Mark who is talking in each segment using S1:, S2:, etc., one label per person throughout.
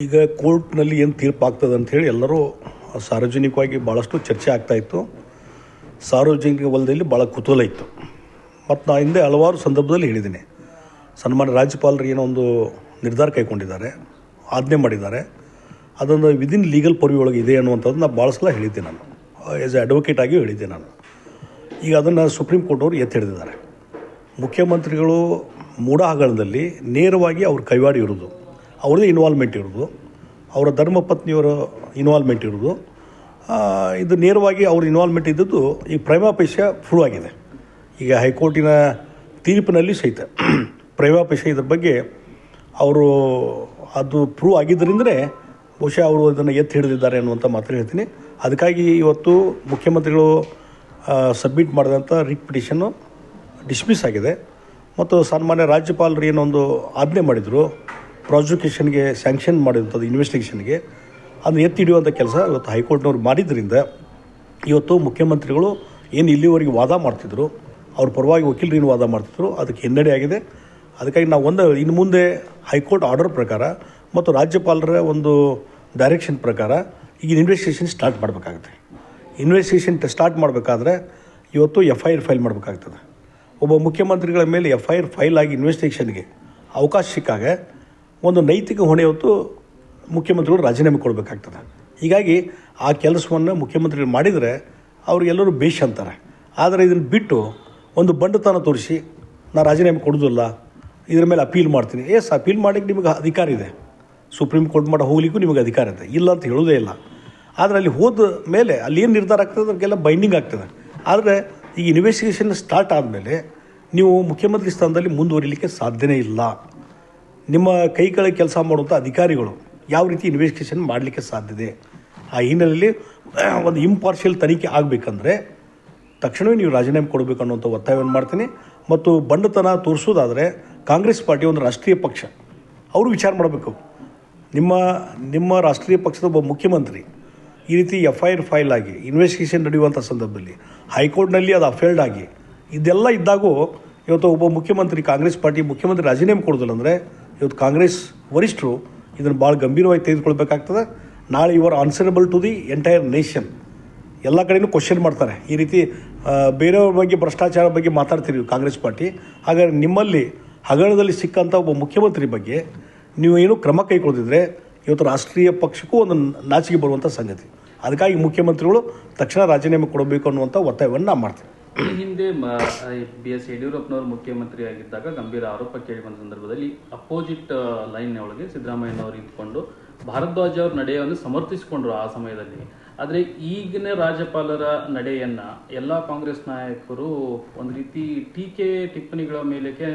S1: ಈಗ ಕೋರ್ಟ್ನಲ್ಲಿ ಏನು ತೀರ್ಪು ಆಗ್ತದೆ ಅಂಥೇಳಿ ಎಲ್ಲರೂ ಸಾರ್ವಜನಿಕವಾಗಿ ಭಾಳಷ್ಟು ಚರ್ಚೆ ಆಗ್ತಾಯಿತ್ತು. ಸಾರ್ವಜನಿಕ ವಲಯದಲ್ಲಿ ಭಾಳ ಕುತೂಹಲ ಇತ್ತು. ಮತ್ತು ನಾನು ಹಿಂದೆ ಹಲವಾರು ಸಂದರ್ಭದಲ್ಲಿ ಹೇಳಿದ್ದೀನಿ, ಸನ್ಮಾನ್ಯ ರಾಜ್ಯಪಾಲರು ಏನೋ ಒಂದು ನಿರ್ಧಾರ ಕೈಗೊಂಡಿದ್ದಾರೆ, ಆಜ್ಞೆ ಮಾಡಿದ್ದಾರೆ, ಅದನ್ನು ವಿದಿನ್ ಲೀಗಲ್ ಪರ್ವಿ ಒಳಗೆ ಇದೆ ಅನ್ನುವಂಥದ್ದು ನಾನು ಭಾಳ ಸಲ ಹೇಳಿದ್ದೆ. ನಾನು ಆ್ಯಸ್ ಎ ಅಡ್ವೊಕೇಟ್ ಆಗಿ ಹೇಳಿದ್ದೆ. ನಾನು ಈಗ ಅದನ್ನು ಸುಪ್ರೀಂ ಕೋರ್ಟವರು ಎತ್ತಿ ಹಿಡಿದಿದ್ದಾರೆ. ಮುಖ್ಯಮಂತ್ರಿಗಳು ಮೂಢ ಹಗರಣದಲ್ಲಿ ನೇರವಾಗಿ ಅವ್ರ ಕೈವಾಡ ಇರೋದು, ಅವ್ರದ್ದೇ ಇನ್ವಾಲ್ವ್ಮೆಂಟ್ ಇರೋದು, ಅವರ ಧರ್ಮಪತ್ನಿಯವರ ಇನ್ವಾಲ್ವ್ಮೆಂಟ್ ಇರೋದು, ಇದು ನೇರವಾಗಿ ಅವ್ರ ಇನ್ವಾಲ್ವ್ಮೆಂಟ್ ಇದ್ದದ್ದು ಈಗ ಪ್ರೈಮಾ ಫೇಶಿಯ ಪ್ರೂವ್ ಆಗಿದೆ. ಈಗ ಹೈಕೋರ್ಟಿನ ತೀರ್ಪಿನಲ್ಲಿ ಸಹಿತ ಪ್ರೈಮಾ ಫೇಶಿಯ ಇದ್ರ ಬಗ್ಗೆ ಅವರು ಅದು ಪ್ರೂವ್ ಆಗಿದ್ದರಿಂದಲೇ ಬಹುಶಃ ಅವರು ಅದನ್ನು ಎತ್ತಿ ಹಿಡಿದಿದ್ದಾರೆ ಅನ್ನುವಂಥ ಮಾತು ಹೇಳ್ತೀನಿ. ಅದಕ್ಕಾಗಿ ಇವತ್ತು ಮುಖ್ಯಮಂತ್ರಿಗಳು ಸಬ್ಮಿಟ್ ಮಾಡಿದಂಥ ರಿಟ್ ಪಿಟಿಷನ್ನು ಡಿಸ್ಮಿಸ್ ಆಗಿದೆ. ಮತ್ತು ಸನ್ಮಾನ್ಯ ರಾಜ್ಯಪಾಲರು ಏನೊಂದು ಆಜ್ಞೆ ಮಾಡಿದರು, ಪ್ರಾಸಿಕ್ಯೂಷನ್ಗೆ ಸ್ಯಾಂಕ್ಷನ್ ಮಾಡಿದಂಥದ್ದು ಇನ್ವೆಸ್ಟಿಗೇಷನ್ಗೆ, ಅದನ್ನು ಎತ್ತಿ ಹಿಡಿಯುವಂಥ ಕೆಲಸ ಇವತ್ತು ಹೈಕೋರ್ಟ್ನವ್ರು ಮಾಡಿದ್ದರಿಂದ ಇವತ್ತು ಮುಖ್ಯಮಂತ್ರಿಗಳು ಏನು ಇಲ್ಲಿವರೆಗೆ ವಾದ ಮಾಡ್ತಿದ್ರು, ಅವ್ರ ಪರವಾಗಿ ವಕೀಲರು ಏನು ವಾದ ಮಾಡ್ತಿದ್ರು, ಅದಕ್ಕೆ ಹಿನ್ನಡೆ ಆಗಿದೆ. ಅದಕ್ಕಾಗಿ ನಾವು ಇನ್ನು ಮುಂದೆ ಹೈಕೋರ್ಟ್ ಆರ್ಡರ್ ಪ್ರಕಾರ ಮತ್ತು ರಾಜ್ಯಪಾಲರ ಒಂದು ಡೈರೆಕ್ಷನ್ ಪ್ರಕಾರ ಈಗ ಇನ್ವೆಸ್ಟಿಗೇಷನ್ ಸ್ಟಾರ್ಟ್ ಮಾಡಬೇಕಾಗುತ್ತೆ. ಇನ್ವೆಸ್ಟಿಗೇಷನ್ ಸ್ಟಾರ್ಟ್ ಮಾಡಬೇಕಾದ್ರೆ ಇವತ್ತು FIR ಫೈಲ್ ಮಾಡಬೇಕಾಗ್ತದೆ. ಒಬ್ಬ ಮುಖ್ಯಮಂತ್ರಿಗಳ ಮೇಲೆ FIR ಫೈಲ್ ಆಗಿ ಇನ್ವೆಸ್ಟಿಗೇಷನ್ಗೆ ಅವಕಾಶ ಸಿಕ್ಕಾಗ ಒಂದು ನೈತಿಕ ಹೊಣೆ ಹೊತ್ತು ಮುಖ್ಯಮಂತ್ರಿಗಳು ರಾಜೀನಾಮೆ ಕೊಡಬೇಕಾಗ್ತದೆ. ಹೀಗಾಗಿ ಆ ಕೆಲಸವನ್ನು ಮುಖ್ಯಮಂತ್ರಿಗಳು ಮಾಡಿದರೆ ಅವ್ರಿಗೆಲ್ಲರೂ ಬೇಷ್ ಅಂತಾರೆ. ಆದರೆ ಇದನ್ನು ಬಿಟ್ಟು ಒಂದು ಬಂಡತನ ತೋರಿಸಿ ನಾನು ರಾಜೀನಾಮೆ ಕೊಡೋದಿಲ್ಲ, ಇದ್ರ ಮೇಲೆ ಅಪೀಲ್ ಮಾಡ್ತೀನಿ. ಅಪೀಲ್ ಮಾಡೋಕ್ಕೆ ನಿಮಗೆ ಅಧಿಕಾರ ಇದೆ, ಸುಪ್ರೀಂ ಕೋರ್ಟ್ ಮಟ್ಟ ಹೋಗ್ಲಿಕ್ಕೂ ನಿಮಗೆ ಅಧಿಕಾರ ಇದೆ, ಇಲ್ಲ ಅಂತ ಹೇಳೋದೇ ಇಲ್ಲ. ಆದರೆ ಅಲ್ಲಿ ಹೋದ ಮೇಲೆ ಅಲ್ಲಿ ಏನು ನಿರ್ಧಾರ ಆಗ್ತದೆ ಅದಕ್ಕೆಲ್ಲ ಬೈಂಡಿಂಗ್ ಆಗ್ತದೆ. ಆದರೆ ಈಗ ಇನ್ವೆಸ್ಟಿಗೇಷನ್ ಸ್ಟಾರ್ಟ್ ಆದಮೇಲೆ ನೀವು ಮುಖ್ಯಮಂತ್ರಿ ಸ್ಥಾನದಲ್ಲಿ ಮುಂದುವರಿಲಿಕ್ಕೆ ಸಾಧ್ಯನೇ ಇಲ್ಲ. ನಿಮ್ಮ ಕೈ ಕೆಳಗೆ ಕೆಲಸ ಮಾಡುವಂಥ ಅಧಿಕಾರಿಗಳು ಯಾವ ರೀತಿ ಇನ್ವೆಸ್ಟಿಗೇಷನ್ ಮಾಡಲಿಕ್ಕೆ ಸಾಧ್ಯತೆ? ಆ ಹಿನ್ನೆಲೆಯಲ್ಲಿ ಒಂದು ಇಂಪಾರ್ಷಿಯಲ್ ತನಿಖೆ ಆಗಬೇಕಂದ್ರೆ ತಕ್ಷಣವೇ ನೀವು ರಾಜೀನಾಮೆ ಕೊಡಬೇಕು ಅನ್ನುವಂಥ ಒತ್ತಾಯವನ್ನು ಮಾಡ್ತೀನಿ. ಮತ್ತು ಬಂಡತನ ತೋರಿಸೋದಾದರೆ ಕಾಂಗ್ರೆಸ್ ಪಾರ್ಟಿ ಒಂದು ರಾಷ್ಟ್ರೀಯ ಪಕ್ಷ, ಅವರು ವಿಚಾರ ಮಾಡಬೇಕು. ನಿಮ್ಮ ರಾಷ್ಟ್ರೀಯ ಪಕ್ಷದ ಒಬ್ಬ ಮುಖ್ಯಮಂತ್ರಿ ಈ ರೀತಿ FIR ಫೈಲ್ ಆಗಿ ಇನ್ವೆಸ್ಟಿಗೇಷನ್ ನಡೆಯುವಂಥ ಸಂದರ್ಭದಲ್ಲಿ ಹೈಕೋರ್ಟ್ನಲ್ಲಿ ಅದು ಅಫೇಲ್ಡ್ ಆಗಿ ಇದೆಲ್ಲ ಇದ್ದಾಗೂ ಇವತ್ತು ಒಬ್ಬ ಮುಖ್ಯಮಂತ್ರಿ, ಕಾಂಗ್ರೆಸ್ ಪಾರ್ಟಿ ಮುಖ್ಯಮಂತ್ರಿ ರಾಜೀನಾಮೆ ಕೊಡೋದಿಲ್ಲ ಅಂದರೆ ಇವತ್ತು ಕಾಂಗ್ರೆಸ್ ವರಿಷ್ಠರು ಇದನ್ನು ಭಾಳ ಗಂಭೀರವಾಗಿ ತೆಗೆದುಕೊಳ್ಬೇಕಾಗ್ತದೆ. ನಾಳೆ ಇವರು answerable to the entire nation. ಎಲ್ಲ ಕಡೆಯೂ ಕ್ವಶನ್ ಮಾಡ್ತಾರೆ. ಈ ರೀತಿ ಬೇರೆಯವ್ರ ಬಗ್ಗೆ ಭ್ರಷ್ಟಾಚಾರ ಬಗ್ಗೆ ಮಾತಾಡ್ತೀರಿ ಕಾಂಗ್ರೆಸ್ ಪಾರ್ಟಿ. ಹಾಗಾದರೆ ನಿಮ್ಮಲ್ಲಿ ಹಗರಣದಲ್ಲಿ ಸಿಕ್ಕಂಥ ಒಬ್ಬ ಮುಖ್ಯಮಂತ್ರಿ ಬಗ್ಗೆ ನೀವು ಏನು ಕ್ರಮ ಕೈಗೊಳ್ದಿದ್ರೆ ಇವತ್ತು ರಾಷ್ಟ್ರೀಯ ಪಕ್ಷಕ್ಕೂ ಒಂದು ನಾಚಿಕೆ ಬರುವಂಥ ಸಂಗತಿ. ಅದಕ್ಕಾಗಿ ಮುಖ್ಯಮಂತ್ರಿಗಳು ತಕ್ಷಣ ರಾಜೀನಾಮೆ ಕೊಡಬೇಕು ಅನ್ನುವಂಥ ಒತ್ತಾಯವನ್ನು ನಾನು ಮಾಡ್ತೀನಿ.
S2: ಈ ಹಿಂದೆ BS ಯಡಿಯೂರಪ್ಪನವರು ಮುಖ್ಯಮಂತ್ರಿ ಆಗಿದ್ದಾಗ ಗಂಭೀರ ಆರೋಪ ಕೇಳಿಬಂದ ಸಂದರ್ಭದಲ್ಲಿ ಅಪೋಸಿಟ್ ಲೈನ್ ಒಳಗೆ ಸಿದ್ದರಾಮಯ್ಯನವರು ಇದ್ಕೊಂಡು ಭಾರದ್ವಾಜ್ ಅವ್ರ ನಡೆಯನ್ನು ಸಮರ್ಥಿಸಿಕೊಂಡ್ರು ಆ ಸಮಯದಲ್ಲಿ. ಆದರೆ ಈಗಿನ ರಾಜ್ಯಪಾಲರ ನಡೆಯನ್ನ ಎಲ್ಲ ಕಾಂಗ್ರೆಸ್ ನಾಯಕರು ಒಂದು ರೀತಿ ಟೀಕೆ ಟಿಪ್ಪಣಿಗಳ ಮೇಲಕ್ಕೆ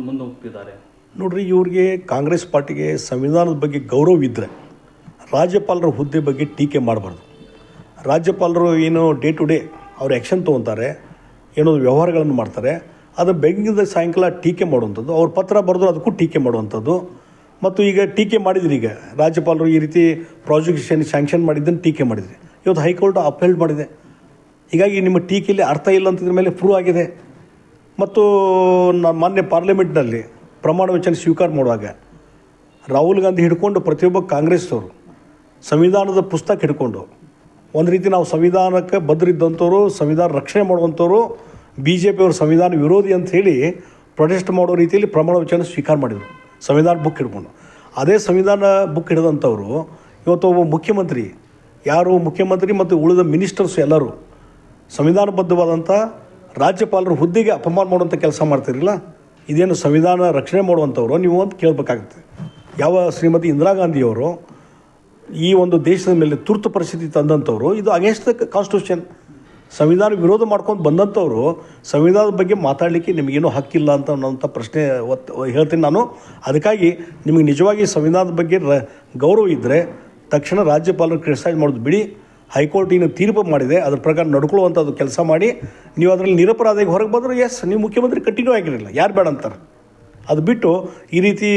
S2: ಮುಂದೋಗ್ತಿದ್ದಾರೆ.
S1: ನೋಡ್ರಿ, ಇವ್ರಿಗೆ ಕಾಂಗ್ರೆಸ್ ಪಾರ್ಟಿಗೆ ಸಂವಿಧಾನದ ಬಗ್ಗೆ ಗೌರವ ಇದ್ದರೆ ರಾಜ್ಯಪಾಲರ ಹುದ್ದೆ ಬಗ್ಗೆ ಟೀಕೆ ಮಾಡಬಾರ್ದು. ರಾಜ್ಯಪಾಲರು ಏನು ಡೇ ಟು ಡೇ ಅವ್ರು ಆ್ಯಕ್ಷನ್ ತೊಗೊತಾರೆ, ಏನೋ ವ್ಯವಹಾರಗಳನ್ನು ಮಾಡ್ತಾರೆ, ಅದು ಬೆಳಗಿಂದ ಸಾಯಂಕಾಲ ಟೀಕೆ ಮಾಡುವಂಥದ್ದು, ಅವ್ರ ಪತ್ರ ಬರೆದು ಅದಕ್ಕೂ ಟೀಕೆ ಮಾಡುವಂಥದ್ದು. ಮತ್ತು ಈಗ ಟೀಕೆ ಮಾಡಿದ್ರಿ, ಈಗ ರಾಜ್ಯಪಾಲರು ಈ ರೀತಿ ಪ್ರಾಸಿಕ್ಯೂಷನ್ ಸ್ಯಾಂಕ್ಷನ್ ಮಾಡಿದ್ದನ್ನು ಟೀಕೆ ಮಾಡಿದ್ರಿ, ಇವತ್ತು ಹೈಕೋರ್ಟ್ ಅಪೀಲ್ ಮಾಡಿದೆ. ಹೀಗಾಗಿ ನಿಮ್ಮ ಟೀಕೆಯಲ್ಲಿ ಅರ್ಥ ಇಲ್ಲ ಅಂತಿದ್ರ ಮೇಲೆ ಪ್ರೂವ್ ಆಗಿದೆ. ಮತ್ತು ಮಾನ್ಯ ಪಾರ್ಲಿಮೆಂಟ್ನಲ್ಲಿ ಪ್ರಮಾಣ ವಚನ ಸ್ವೀಕಾರ ಮಾಡುವಾಗ ರಾಹುಲ್ ಗಾಂಧಿ ಹಿಡ್ಕೊಂಡು ಪ್ರತಿಯೊಬ್ಬ ಕಾಂಗ್ರೆಸ್ನವರು ಸಂವಿಧಾನದ ಪುಸ್ತಕ ಹಿಡ್ಕೊಂಡು ಒಂದು ರೀತಿ ನಾವು ಸಂವಿಧಾನಕ್ಕೆ ಬದ್ಧರಿದ್ದಂಥವ್ರು, ಸಂವಿಧಾನ ರಕ್ಷಣೆ ಮಾಡುವಂಥವ್ರು, BJP ಅವರು ಸಂವಿಧಾನ ವಿರೋಧಿ ಅಂತ ಹೇಳಿ ಪ್ರೊಟೆಸ್ಟ್ ಮಾಡೋ ರೀತಿಯಲ್ಲಿ ಪ್ರಮಾಣ ವಚನ ಸ್ವೀಕಾರ ಮಾಡಿದರು ಸಂವಿಧಾನ ಬುಕ್ ಹಿಡ್ಕೊಂಡು. ಅದೇ ಸಂವಿಧಾನ ಬುಕ್ ಹಿಡಿದಂಥವ್ರು ಇವತ್ತು ಒಬ್ಬ ಮುಖ್ಯಮಂತ್ರಿ, ಯಾರು ಮುಖ್ಯಮಂತ್ರಿ ಮತ್ತು ಉಳಿದ ಮಿನಿಸ್ಟರ್ಸ್ ಎಲ್ಲರೂ ಸಂವಿಧಾನಬದ್ಧವಾದಂಥ ರಾಜ್ಯಪಾಲರ ಹುದ್ದೆಗೆ ಅಪಮಾನ ಮಾಡುವಂಥ ಕೆಲಸ ಮಾಡ್ತಿರಲಿಲ್ಲ. ಇದೇನು ಸಂವಿಧಾನ ರಕ್ಷಣೆ ಮಾಡುವಂಥವ್ರು ನೀವು ಅಂತ ಕೇಳಬೇಕಾಗುತ್ತೆ. ಯಾವ ಶ್ರೀಮತಿ ಇಂದಿರಾ ಗಾಂಧಿಯವರು ಈ ಒಂದು ದೇಶದ ಮೇಲೆ ತುರ್ತು ಪರಿಸ್ಥಿತಿ ತಂದಂಥವ್ರು, ಇದು ಅಗೇನ್ಸ್ಟ್ ದ ಕಾನ್ಸ್ಟಿಟ್ಯೂಷನ್, ಸಂವಿಧಾನ ವಿರೋಧ ಮಾಡ್ಕೊಂಡು ಬಂದಂಥವ್ರು ಸಂವಿಧಾನದ ಬಗ್ಗೆ ಮಾತಾಡಲಿಕ್ಕೆ ನಿಮಗೇನೂ ಹಕ್ಕಿಲ್ಲ ಅಂತ ಅನ್ನೋಂಥ ಪ್ರಶ್ನೆ ಹೇಳ್ತೀನಿ ನಾನು. ಅದಕ್ಕಾಗಿ ನಿಮಗೆ ನಿಜವಾಗಿ ಸಂವಿಧಾನದ ಬಗ್ಗೆ ಗೌರವ ಇದ್ದರೆ ತಕ್ಷಣ ರಾಜ್ಯಪಾಲರು ಕ್ರಿಟಿಸೈಸ್ ಮಾಡೋದು ಬಿಡಿ. ಹೈಕೋರ್ಟ್ ಏನು ತೀರ್ಪು ಮಾಡಿದೆ ಅದ್ರ ಪ್ರಕಾರ ನಡ್ಕೊಳ್ಳುವಂಥದ್ದು ಕೆಲಸ ಮಾಡಿ. ನೀವು ಅದರಲ್ಲಿ ನಿರಪರಾಧಿಗೆ ಹೊರಗೆ ಬಂದರೆ ನೀವು ಮುಖ್ಯಮಂತ್ರಿ ಕಂಟಿನ್ಯೂ ಆಗಿರಲಿಲ್ಲ, ಯಾರು ಬೇಡ ಅಂತಾರೆ. ಅದು ಬಿಟ್ಟು ಈ ರೀತಿ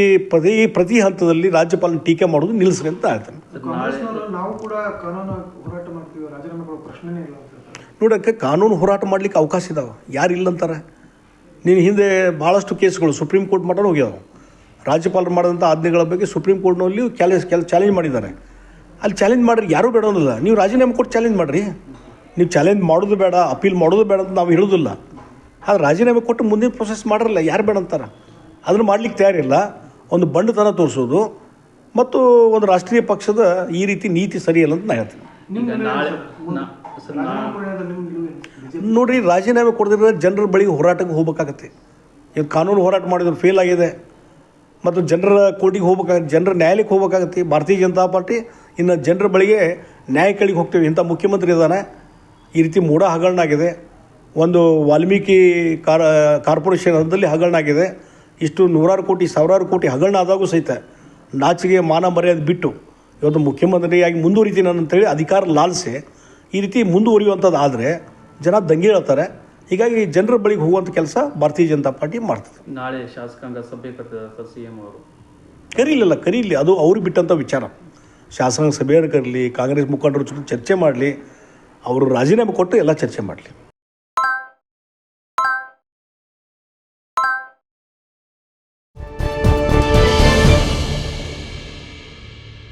S1: ಪ್ರತಿ ಹಂತದಲ್ಲಿ ರಾಜ್ಯಪಾಲನ ಟೀಕೆ ಮಾಡೋದು ನಿಲ್ಲಿಸ್ರಿ ಅಂತ ಹೇಳ್ತಾನೆ. ನೋಡೋಕ್ಕೆ ಕಾನೂನು ಹೋರಾಟ ಮಾಡಲಿಕ್ಕೆ ಅವಕಾಶ ಇದಾವೆ, ಯಾರು ಇಲ್ಲ ಅಂತಾರೆ. ನೀನು ಹಿಂದೆ ಭಾಳಷ್ಟು ಕೇಸ್ಗಳು ಸುಪ್ರೀಂ ಕೋರ್ಟ್ ಮಟ್ಟ ಹೋಗ್ಯಾವ. ರಾಜ್ಯಪಾಲರು ಮಾಡಿದಂಥ ಆಜ್ಞೆಗಳ ಬಗ್ಗೆ ಸುಪ್ರೀಂ ಕೋರ್ಟ್ನಲ್ಲಿ ಚಾಲೆಂಜ್ ಮಾಡಿದ್ದಾರೆ. ಅಲ್ಲಿ ಚಾಲೆಂಜ್ ಮಾಡಿರಿ ಯಾರೂ ಬೇಡೋದಿಲ್ಲ, ನೀವು ರಾಜೀನಾಮೆ ಕೊಟ್ಟು ಚಾಲೆಂಜ್ ಮಾಡಿರಿ. ನೀವು ಚಾಲೆಂಜ್ ಮಾಡೋದು ಬೇಡ, ಅಪೀಲ್ ಮಾಡೋದು ಬೇಡ ಅಂತ ನಾವು ಹೇಳೋದಿಲ್ಲ. ಆದರೆ ರಾಜೀನಾಮೆ ಕೊಟ್ಟು ಮುಂದಿನ ಪ್ರೊಸೆಸ್ ಮಾಡಿರಲ್ಲ, ಯಾರು ಬೇಡ ಅಂತಾರೆ. ಅದನ್ನು ಮಾಡ್ಲಿಕ್ಕೆ ತಯಾರಿಲ್ಲ. ಒಂದು ಬಂಡತನ ತೋರಿಸೋದು ಮತ್ತು ಒಂದು ರಾಷ್ಟ್ರೀಯ ಪಕ್ಷದ ಈ ರೀತಿ ನೀತಿ ಸರಿಯಲ್ಲ ಅಂತ ನಾನು ಹೇಳ್ತೀನಿ.
S2: ಈಗ ನಾಳೆ
S1: ನೋಡಿರಿ, ರಾಜೀನಾಮೆ ಕೊಡದಿರೋ ಜನರ ಬಳಿಗೆ ಹೋರಾಟಕ್ಕೆ ಹೋಗ್ಬೇಕಾಗತ್ತೆ. ಈಗ ಕಾನೂನು ಹೋರಾಟ ಮಾಡಿದ್ರು ಫೇಲ್ ಆಗಿದೆ ಮತ್ತು ಜನರ ಕೋರ್ಟಿಗೆ ಹೋಗ್ಬೇಕಾಗತ್ತೆ, ಜನರ ನ್ಯಾಯಾಲಯಕ್ಕೆ ಹೋಗ್ಬೇಕಾಗತ್ತೆ. ಭಾರತೀಯ ಜನತಾ ಪಾರ್ಟಿ ಇನ್ನು ಜನರ ಬಳಿಗೆ ನ್ಯಾಯಕ್ಕಾಗಿ ಹೋಗ್ತೀವಿ. ಇಂಥ ಮುಖ್ಯಮಂತ್ರಿ ಇದ್ದಾನೆ, ಈ ರೀತಿ ಮೂಢ ಹಗರಣ ಆಗಿದೆ, ಒಂದು ವಾಲ್ಮೀಕಿ ಕಾರ್ಪೊರೇಷನ್ ಹಂತದಲ್ಲಿ ಹಗರಣ ಆಗಿದೆ, ಇಷ್ಟು ನೂರಾರು ಕೋಟಿ ಸಾವಿರಾರು ಕೋಟಿ ಹಗರಣ ಆದಾಗೂ ಸಹಿತ ನಾಚಿಗೆ ಮಾನ ಮರ್ಯಾದೆ ಬಿಟ್ಟು ಇವತ್ತು ಮುಖ್ಯಮಂತ್ರಿಯಾಗಿ ಮುಂದುವರಿತೀನಿ ಅಂತೇಳಿ ಅಧಿಕಾರ ಲಾಲಿಸಿ ಈ ರೀತಿ ಮುಂದುವರಿಯುವಂಥದ್ದು ಆದರೆ ಜನ ದಂಗೆ ಹೇಳ್ತಾರೆ. ಹೀಗಾಗಿ ಜನರ ಬಳಿಗೆ ಹೋಗುವಂಥ ಕೆಲಸ ಭಾರತೀಯ ಜನತಾ ಪಾರ್ಟಿ ಮಾಡ್ತದೆ.
S2: ನಾಳೆ ಶಾಸಕಾಂಗ ಸಭೆ ಕರೆದಿದ್ದಾರೆ CM ಅವರು.
S1: ಕರೀಲಿ, ಅದು ಅವ್ರಿಗೆ ಬಿಟ್ಟಂಥ ವಿಚಾರ. ಶಾಸಕಾಂಗ ಸಭೆಯನ್ನು ಕರೀಲಿ, ಕಾಂಗ್ರೆಸ್ ಮುಖಂಡರ ಜೊತೆ ಚರ್ಚೆ ಮಾಡಲಿ, ಅವರು ರಾಜೀನಾಮೆ ಕೊಟ್ಟು ಎಲ್ಲ ಚರ್ಚೆ ಮಾಡಲಿ.